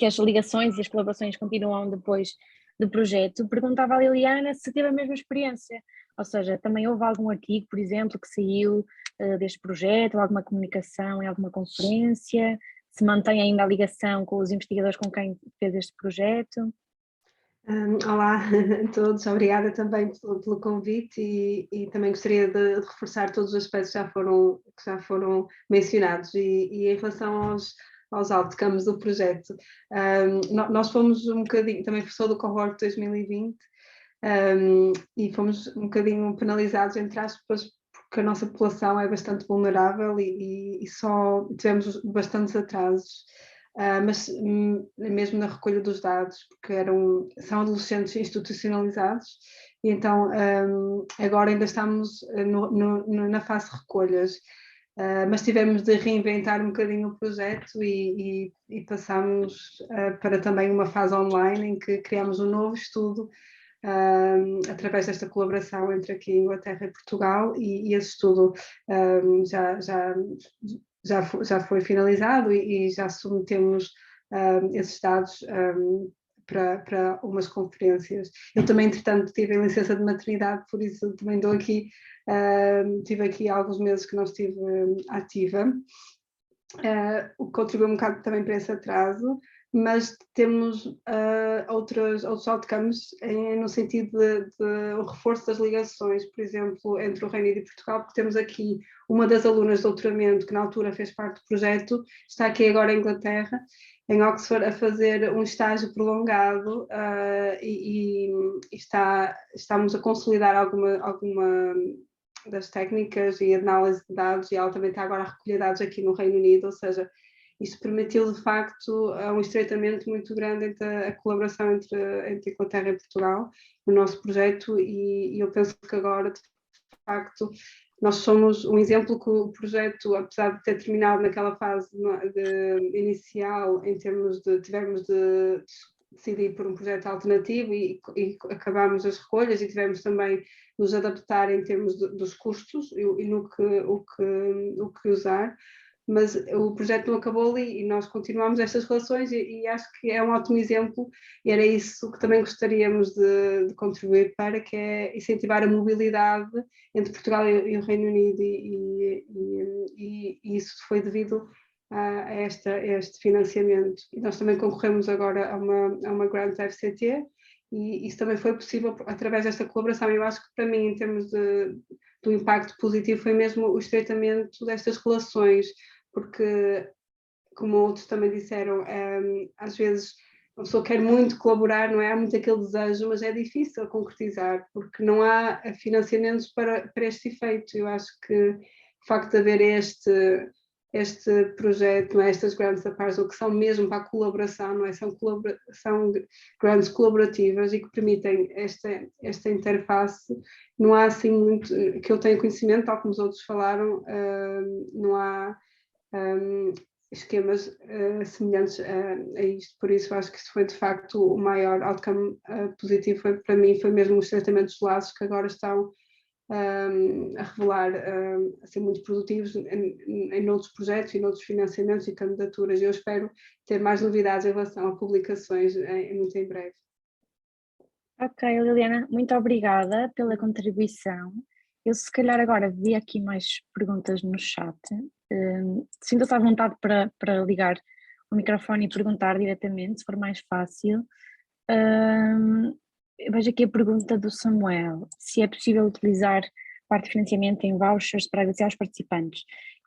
as ligações e as colaborações continuam depois do projeto. Perguntava à Liliana se teve a mesma experiência, ou seja, também houve algum artigo, por exemplo, que saiu deste projeto, ou alguma comunicação em alguma conferência, se mantém ainda a ligação com os investigadores com quem fez este projeto? Olá a todos, obrigada também pelo convite e também gostaria de reforçar todos os aspectos que já foram mencionados e em relação aos outcomes do projeto. Nós fomos um bocadinho, também sou do cohort 2020 e fomos um bocadinho penalizados, entre aspas, porque a nossa população é bastante vulnerável e só tivemos bastantes atrasos. Mas mesmo na recolha dos dados, porque são adolescentes institucionalizados, e então agora ainda estamos na fase de recolhas, mas tivemos de reinventar um bocadinho o projeto e passámos para também uma fase online em que criámos um novo estudo através desta colaboração entre aqui Inglaterra e Portugal, e esse estudo já foi finalizado e já submetemos esses dados para umas conferências. Eu também, entretanto, tive a licença de maternidade, por isso também tive aqui alguns meses que não estive ativa, o que contribuiu um bocado também para esse atraso, mas temos outros outcomes no sentido de o reforço das ligações, por exemplo, entre o Reino Unido e Portugal, porque temos aqui uma das alunas de doutoramento que na altura fez parte do projeto, está aqui agora em Inglaterra, em Oxford, a fazer um estágio prolongado e estamos a consolidar alguma das técnicas e análise de dados, e ela também está agora a recolher dados aqui no Reino Unido, ou seja, isto permitiu de facto um estreitamento muito grande entre a colaboração entre Inglaterra e Portugal no nosso projeto, e eu penso que agora de facto nós somos um exemplo que o projeto, apesar de ter terminado naquela fase inicial, em termos tivemos de decidir por um projeto alternativo e acabámos as recolhas e tivemos também nos adaptar em termos dos custos e no que usar, mas o projeto não acabou ali e nós continuamos estas relações e acho que é um ótimo exemplo, e era isso que também gostaríamos de contribuir para, que é incentivar a mobilidade entre Portugal e o Reino Unido, e isso foi devido a este financiamento. E nós também concorremos agora a uma grant da FCT, e isso também foi possível através desta colaboração. Eu acho que para mim, em termos do impacto positivo, foi mesmo o estreitamento destas relações, porque, como outros também disseram, às vezes a pessoa quer muito colaborar, não é? Há muito aquele desejo, mas é difícil concretizar, porque não há financiamentos para este efeito. Eu acho que o facto de haver este projeto, não é? Estas grants da Parsup, que são mesmo para a colaboração, não é? São grants colaborativas e que permitem esta interface. Não há assim muito, que eu tenha conhecimento, tal como os outros falaram, não há esquemas semelhantes a isto. Por isso acho que isso foi de facto o maior outcome positivo para mim, foi mesmo o estreitamento dos laços que agora estão a revelar, a ser muito produtivos em outros projetos e noutros financiamentos e candidaturas. Eu espero ter mais novidades em relação a publicações muito em breve. Ok, Liliana, muito obrigada pela contribuição. Eu se calhar agora vi aqui mais perguntas no chat. Sinta-se à vontade para ligar o microfone e perguntar diretamente, se for mais fácil. Vejo aqui a pergunta do Samuel, se é possível utilizar parte de financiamento em vouchers para agradecer aos participantes.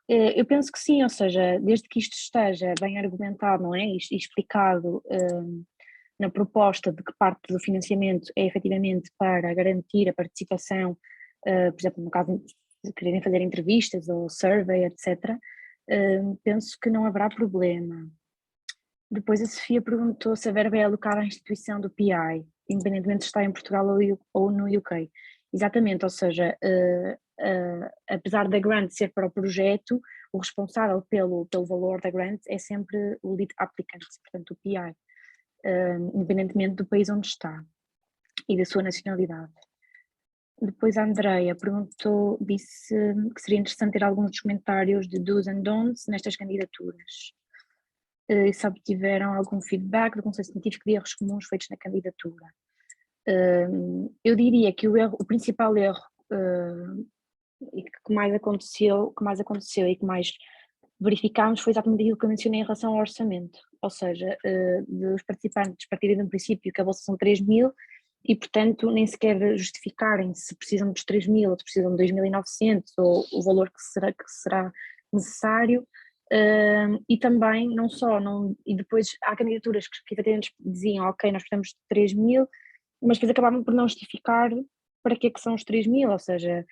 Eu penso que sim, ou seja, desde que isto esteja bem argumentado, não é? E explicado na proposta de que parte do financiamento é efetivamente para garantir a participação, por exemplo, no caso de quererem fazer entrevistas ou survey, etc., penso que não haverá problema. Depois a Sofia perguntou se a verba é alocada à instituição do PI, independentemente de estar em Portugal ou no UK. Exatamente, ou seja, apesar da grant ser para o projeto, o responsável pelo valor da grant é sempre o lead applicant, portanto o PI, independentemente do país onde está e da sua nacionalidade. Depois a Andreia perguntou, disse que seria interessante ter alguns dos comentários de do's and don'ts nestas candidaturas. E se obtiveram algum feedback do Conselho Científico de erros comuns feitos na candidatura. Eu diria que o principal erro que mais aconteceu e que mais verificámos foi exatamente aquilo que eu mencionei em relação ao orçamento, ou seja, dos participantes partirem de um princípio que a bolsa são 3.000 e, portanto, nem sequer justificarem se precisam dos 3.000 ou se precisam de 2.900 ou o valor que será necessário. E também, e depois há candidaturas que efetivamente diziam, ok, nós precisamos de 3.000, mas depois acabavam por não justificar para que é que são os 3.000, ou seja,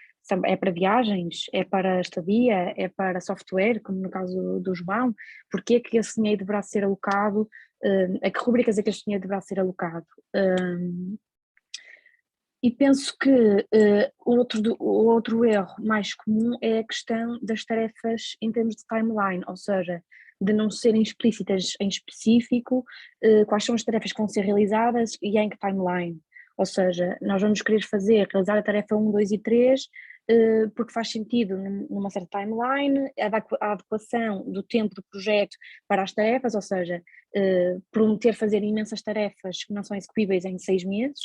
é para viagens, é para estadia, é para software, como no caso do João, porque é que esse dinheiro deverá ser alocado, a que rubricas é que este dinheiro deverá ser alocado. E penso que o outro erro mais comum é a questão das tarefas em termos de timeline, ou seja, de não serem explícitas em específico quais são as tarefas que vão ser realizadas e em que timeline. Ou seja, nós vamos querer realizar a tarefa 1, 2 e 3 porque faz sentido numa certa timeline, a adequação do tempo do projeto para as tarefas, ou seja, prometer fazer imensas tarefas que não são execuíveis em 6 meses,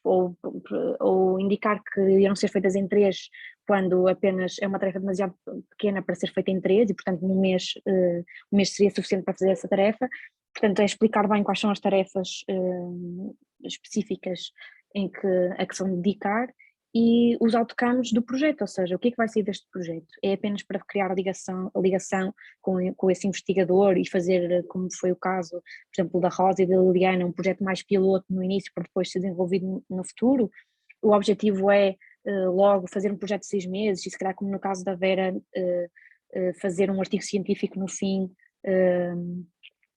ou indicar que irão ser feitas em 3 quando apenas é uma tarefa demasiado pequena para ser feita em 3 e portanto um mês seria suficiente para fazer essa tarefa. Portanto, é explicar bem quais são as tarefas específicas a que se vão dedicar e os outcomes do projeto, ou seja, o que é que vai sair deste projeto? É apenas para criar a ligação com esse investigador e fazer, como foi o caso, por exemplo, da Rosa e da Liliana, um projeto mais piloto no início para depois ser desenvolvido no futuro? O objetivo é logo fazer um projeto de 6 meses e se calhar, como no caso da Vera, fazer um artigo científico no fim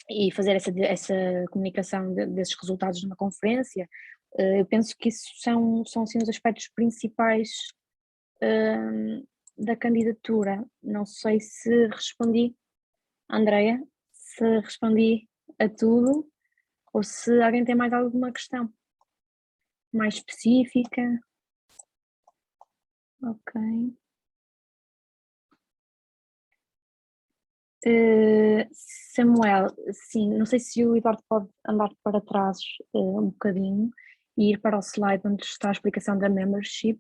e fazer essa comunicação desses resultados numa conferência. Eu penso que isso são assim os aspectos principais da candidatura. Não sei se respondi, Andreia, se respondi a tudo ou se alguém tem mais alguma questão mais específica. Ok. Samuel, sim, não sei se o Eduardo pode andar para trás um bocadinho e ir para o slide onde está a explicação da membership,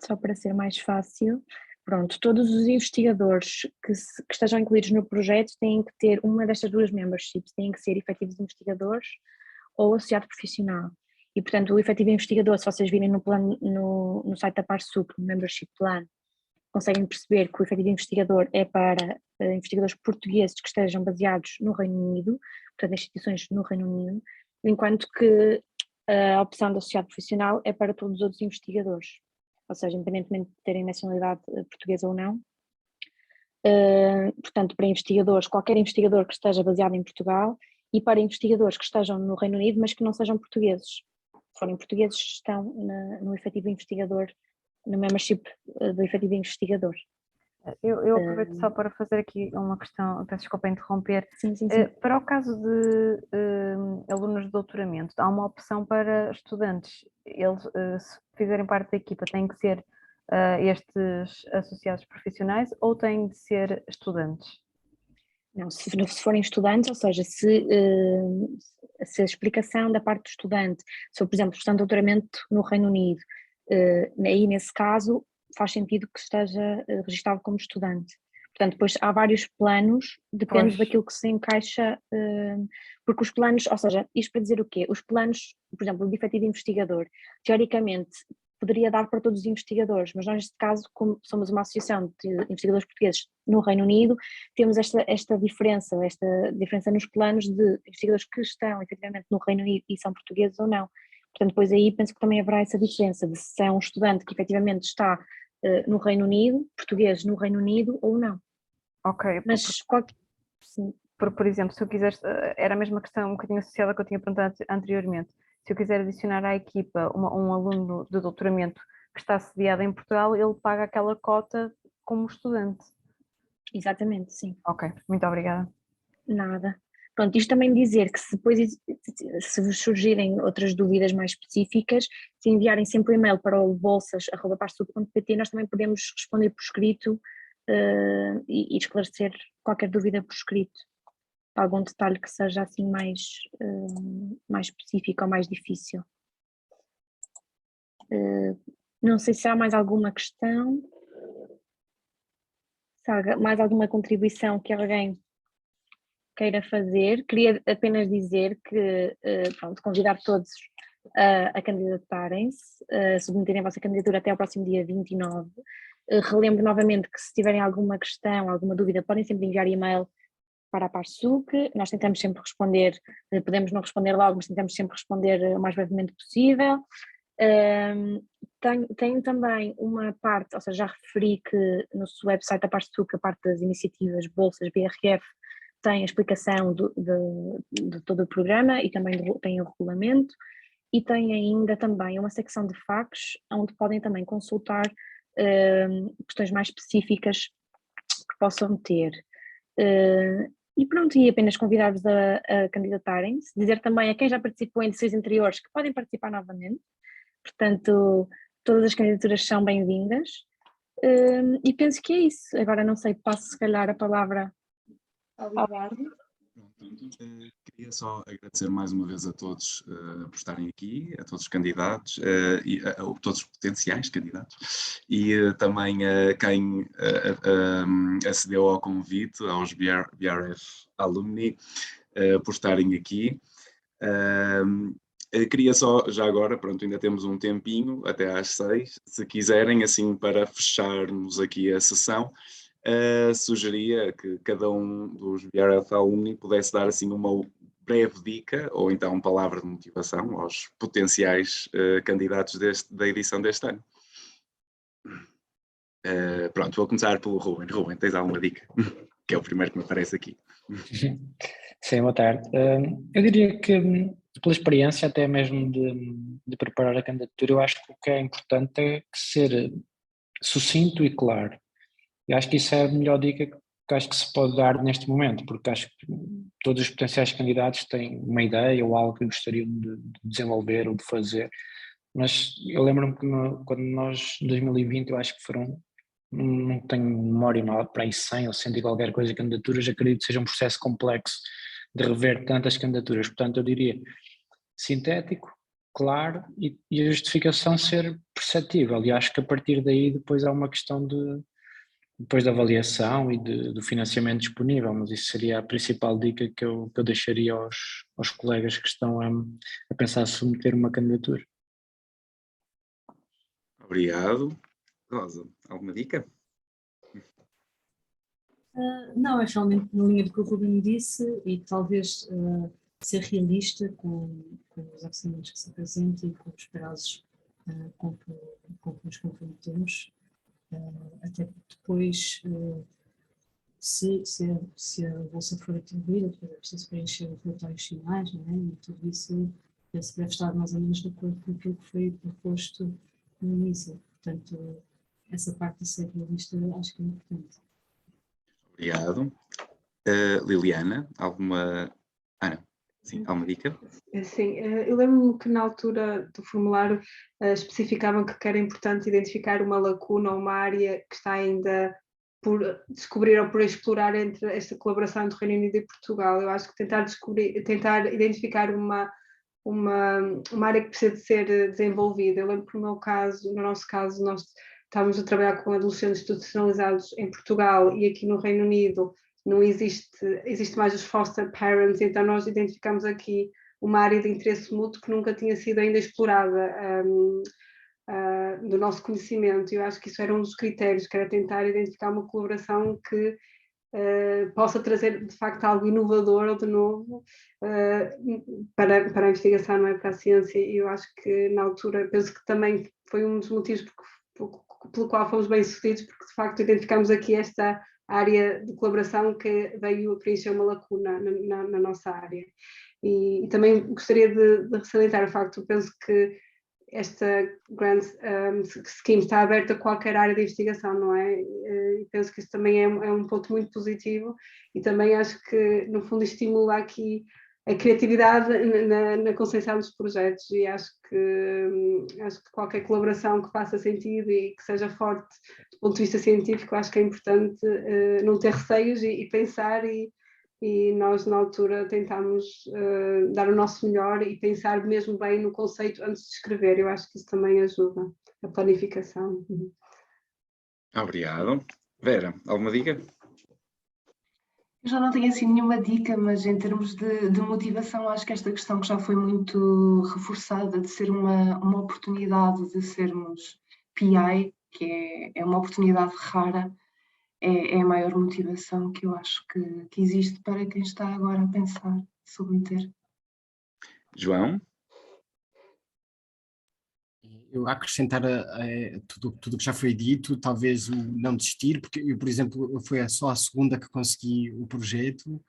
só para ser mais fácil. Pronto, todos os investigadores que estejam incluídos no projeto têm que ter uma destas duas memberships, têm que ser efetivos investigadores ou associado profissional. E portanto o efetivo investigador, se vocês virem no plano, no site da Parsup, no membership plan, conseguem perceber que o efetivo investigador é para investigadores portugueses que estejam baseados no Reino Unido, portanto instituições no Reino Unido, enquanto que a opção de associado profissional é para todos os outros investigadores, ou seja, independentemente de terem nacionalidade portuguesa ou não. Portanto, para investigadores, qualquer investigador que esteja baseado em Portugal, e para investigadores que estejam no Reino Unido, mas que não sejam portugueses. Se forem portugueses, estão no efetivo investigador, no membership do efetivo investigador. Eu aproveito só para fazer aqui uma questão, peço desculpa interromper. Sim. Para o caso de alunos de doutoramento, há uma opção para estudantes. Eles, se fizerem parte da equipa, têm que ser estes associados profissionais ou têm de ser estudantes? Não, se forem estudantes, ou seja, se a explicação da parte do estudante, se for, por exemplo, estudante de doutoramento no Reino Unido, aí nesse caso faz sentido que esteja registado como estudante. Portanto, depois há vários planos, depende daquilo que se encaixa, porque os planos, ou seja, isto para dizer o quê? Os planos, por exemplo, de efetivo investigador, teoricamente poderia dar para todos os investigadores, mas nós neste caso, como somos uma associação de investigadores portugueses no Reino Unido, temos esta diferença nos planos de investigadores que estão efetivamente no Reino Unido e são portugueses ou não. Portanto, depois aí penso que também haverá essa diferença de se é um estudante que efetivamente está no Reino Unido, português no Reino Unido ou não. Ok. Mas por exemplo, se eu quiser, era a mesma questão um bocadinho associada que eu tinha perguntado anteriormente, se eu quiser adicionar à equipa um aluno de doutoramento que está sediado em Portugal, ele paga aquela cota como estudante. Exatamente, sim. Ok, muito obrigada. Nada. Pronto, isto também dizer que se depois se vos surgirem outras dúvidas mais específicas, se enviarem sempre um e-mail para o bolsas@parsuc.pt, nós também podemos responder por escrito e esclarecer qualquer dúvida por escrito. Algum detalhe que seja assim mais específico ou mais difícil. Não sei se há mais alguma questão, se há mais alguma contribuição que alguém queira fazer. Queria apenas dizer que, convidar todos a candidatarem-se, a submeterem a vossa candidatura até ao próximo dia 29. Relembro novamente que se tiverem alguma questão, alguma dúvida, podem sempre enviar e-mail para a Parsuc. Nós tentamos sempre responder, podemos não responder logo, mas tentamos sempre responder o mais brevemente possível. Tenho também uma parte, ou seja, já referi que no website da Parsuc, a parte das iniciativas, bolsas, BRF, tem a explicação de todo o programa e também tem o regulamento, e tem ainda também uma secção de facts, onde podem também consultar questões mais específicas que possam ter. E pronto, e apenas convidar-vos a candidatarem-se, dizer também a quem já participou em edições anteriores que podem participar novamente, portanto todas as candidaturas são bem-vindas, e penso que é isso. Agora não sei, passo se calhar a palavra ao Eduardo. Queria só agradecer mais uma vez a todos por estarem aqui, a todos os candidatos, e a todos os potenciais candidatos, e também a quem acedeu ao convite, aos BRF Alumni, por estarem aqui. Queria só, já agora, pronto, ainda temos um tempinho, até às 6, se quiserem, assim, para fecharmos aqui a sessão, sugeria que cada um dos BRF Alumni pudesse dar assim uma breve dica ou então palavra de motivação aos potenciais candidatos da edição deste ano. Pronto, vou começar pelo Ruben. Ruben, tens alguma dica? Que é o primeiro que me aparece aqui. Sim, boa tarde. Eu diria que, pela experiência até mesmo de preparar a candidatura, eu acho que o que é importante é ser sucinto e claro. Eu acho que isso é a melhor dica que acho que se pode dar neste momento, porque acho que todos os potenciais candidatos têm uma ideia ou algo que gostariam de desenvolver ou de fazer, mas eu lembro-me que quando nós, em 2020, eu acho que foram, não tenho memória para aí 100 ou 100 e qualquer coisa, candidaturas, acredito que seja um processo complexo de rever tantas candidaturas, portanto eu diria sintético, claro e a justificação ser perceptível, e acho que a partir daí depois há uma questão depois da avaliação e do financiamento disponível, mas isso seria a principal dica que eu deixaria aos colegas que estão a pensar submeter uma candidatura. Obrigado. Rosa, alguma dica? Não, é realmente na linha do que o Ruben disse e talvez ser realista com os orçamentos que se apresentam e com os prazos com que nos comprometemos. Até depois, se a bolsa for atribuída, depois é preciso preencher os relatórios finais, não é? E tudo isso deve estar mais ou menos de acordo com aquilo que foi proposto no início. Portanto, essa parte de ser revista acho que é importante. Obrigado. Liliana, alguma... Ana, sim, alguma dica? Sim, eu lembro-me que na altura do formulário especificavam que era importante identificar uma lacuna ou uma área que está ainda por descobrir ou por explorar entre esta colaboração entre o Reino Unido e Portugal. Eu acho que tentar identificar uma área que precisa de ser desenvolvida. Eu lembro que no nosso caso, nós estávamos a trabalhar com adolescentes institucionalizados em Portugal e aqui no Reino Unido não existe mais os foster parents, então nós identificamos aqui uma área de interesse mútuo que nunca tinha sido ainda explorada do nosso conhecimento. Eu acho que isso era um dos critérios, que era tentar identificar uma colaboração que possa trazer de facto algo inovador ou de novo para a investigação, não é, para a ciência. E eu acho que na altura, penso que também foi um dos motivos pelo qual fomos bem sucedidos, porque de facto identificamos aqui esta área de colaboração que veio a preencher uma lacuna na nossa área. E também gostaria de salientar o facto, penso que esta grant scheme está aberta a qualquer área de investigação, não é? E penso que isso também é um ponto muito positivo e também acho que, no fundo, estimula aqui a criatividade na concepção dos projetos e acho que qualquer colaboração que faça sentido e que seja forte do ponto de vista científico, acho que é importante não ter receios e pensar e nós na altura tentámos dar o nosso melhor e pensar mesmo bem no conceito antes de escrever. Eu acho que isso também ajuda a planificação. Obrigado. Vera, alguma dica? Eu já não tenho assim nenhuma dica, mas em termos de motivação, acho que esta questão que já foi muito reforçada de ser uma oportunidade de sermos PI, que é uma oportunidade rara, é a maior motivação que eu acho que existe para quem está agora a pensar submeter. João? Eu acrescentar tudo que já foi dito, talvez o não desistir, porque eu, por exemplo, foi só a segunda que consegui o projeto,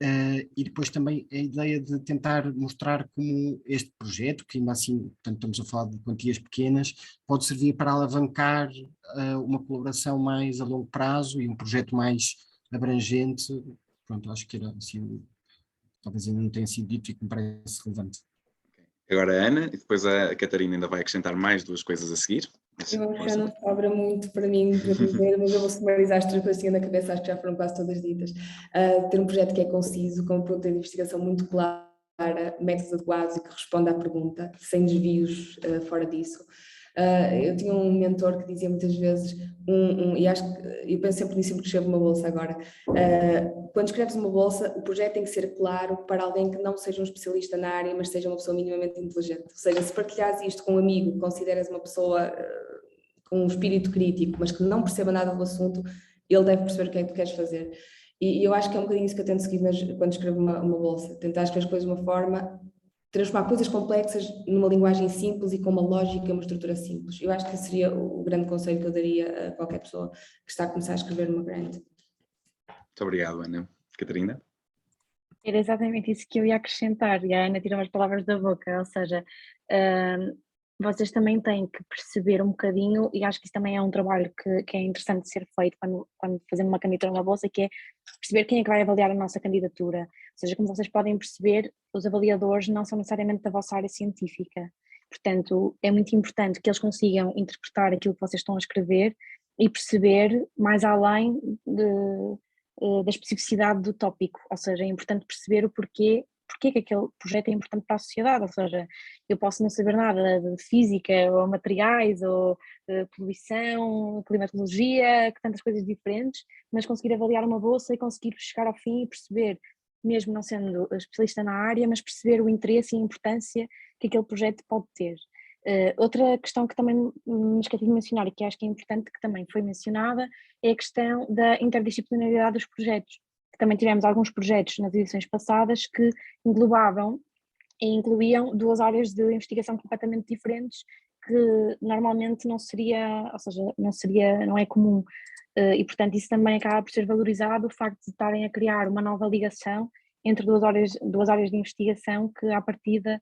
e depois também a ideia de tentar mostrar como este projeto, que ainda assim, portanto, estamos a falar de quantias pequenas, pode servir para alavancar uma colaboração mais a longo prazo e um projeto mais abrangente. Pronto, acho que era assim, talvez ainda não tenha sido dito e que me parece relevante. Agora a Ana, e depois a Catarina ainda vai acrescentar mais 2 coisas a seguir. Eu acho que já não sobra muito para mim para dizer, mas eu vou sumarizar as 3 coisas que na cabeça, acho que já foram quase todas ditas. Ter um projeto que é conciso, com um ponto de investigação muito clara, métodos adequados e que responda à pergunta, sem desvios fora disso. Eu tinha um mentor que dizia muitas vezes, e acho que eu penso sempre nisso, sempre que escrevo uma bolsa agora, quando escreves uma bolsa, o projeto tem que ser claro para alguém que não seja um especialista na área, mas seja uma pessoa minimamente inteligente. Ou seja, se partilhares isto com um amigo que consideras uma pessoa com um espírito crítico, mas que não perceba nada do assunto, ele deve perceber o que é que tu queres fazer. E eu acho que é um bocadinho isso que eu tento seguir quando escrevo uma bolsa, tentar escrever as coisas de uma forma, transformar coisas complexas numa linguagem simples e com uma lógica, uma estrutura simples. Eu acho que esse seria o grande conselho que eu daria a qualquer pessoa que está a começar a escrever uma grant. Muito obrigado, Ana. Catarina? Era exatamente isso que eu ia acrescentar, e a Ana tirou as palavras da boca, ou seja, vocês também têm que perceber um bocadinho, e acho que isso também é um trabalho que é interessante de ser feito quando fazemos uma candidatura na bolsa, que é perceber quem é que vai avaliar a nossa candidatura. Ou seja, como vocês podem perceber, os avaliadores não são necessariamente da vossa área científica, portanto é muito importante que eles consigam interpretar aquilo que vocês estão a escrever e perceber mais além da especificidade do tópico, ou seja, é importante perceber o porquê que aquele projeto é importante para a sociedade, ou seja, eu posso não saber nada de física ou materiais ou poluição, climatologia, tantas coisas diferentes, mas conseguir avaliar uma bolsa e conseguir chegar ao fim e perceber, mesmo não sendo especialista na área, mas perceber o interesse e a importância que aquele projeto pode ter. Outra questão que também me esqueci de mencionar e que acho que é importante, que também foi mencionada, é a questão da interdisciplinaridade dos projetos. Também tivemos alguns projetos nas edições passadas que englobavam e incluíam 2 áreas de investigação completamente diferentes, que normalmente não seria, ou seja, não é comum. E portanto isso também acaba por ser valorizado, o facto de estarem a criar uma nova ligação entre 2 áreas de investigação que à partida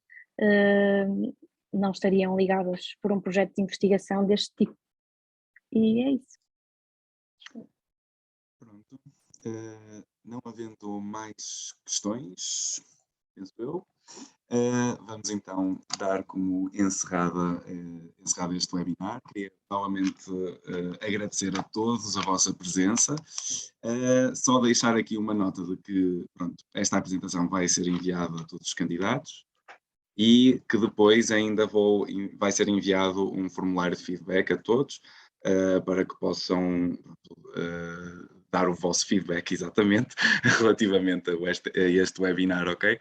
não estariam ligadas por um projeto de investigação deste tipo. E é isso. Pronto. Não havendo mais questões, penso eu, vamos então dar como encerrado este webinar. Queria novamente agradecer a todos a vossa presença. Só deixar aqui uma nota de que pronto, esta apresentação vai ser enviada a todos os candidatos e que depois ainda vai ser enviado um formulário de feedback a todos para que possam dar o vosso feedback exatamente relativamente a este webinar, ok?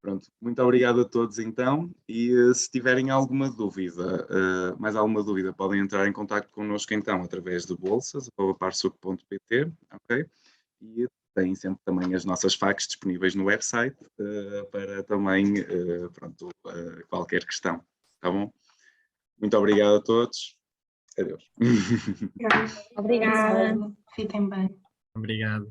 Pronto, muito obrigado a todos então, e se tiverem alguma dúvida, mais alguma dúvida, podem entrar em contato connosco então através de bolsas@parsuc.pt, ok? E têm sempre também as nossas facs disponíveis no website para também, pronto, qualquer questão, tá bom? Muito obrigado a todos, adeus. Obrigada. Fiquem bem. Obrigado.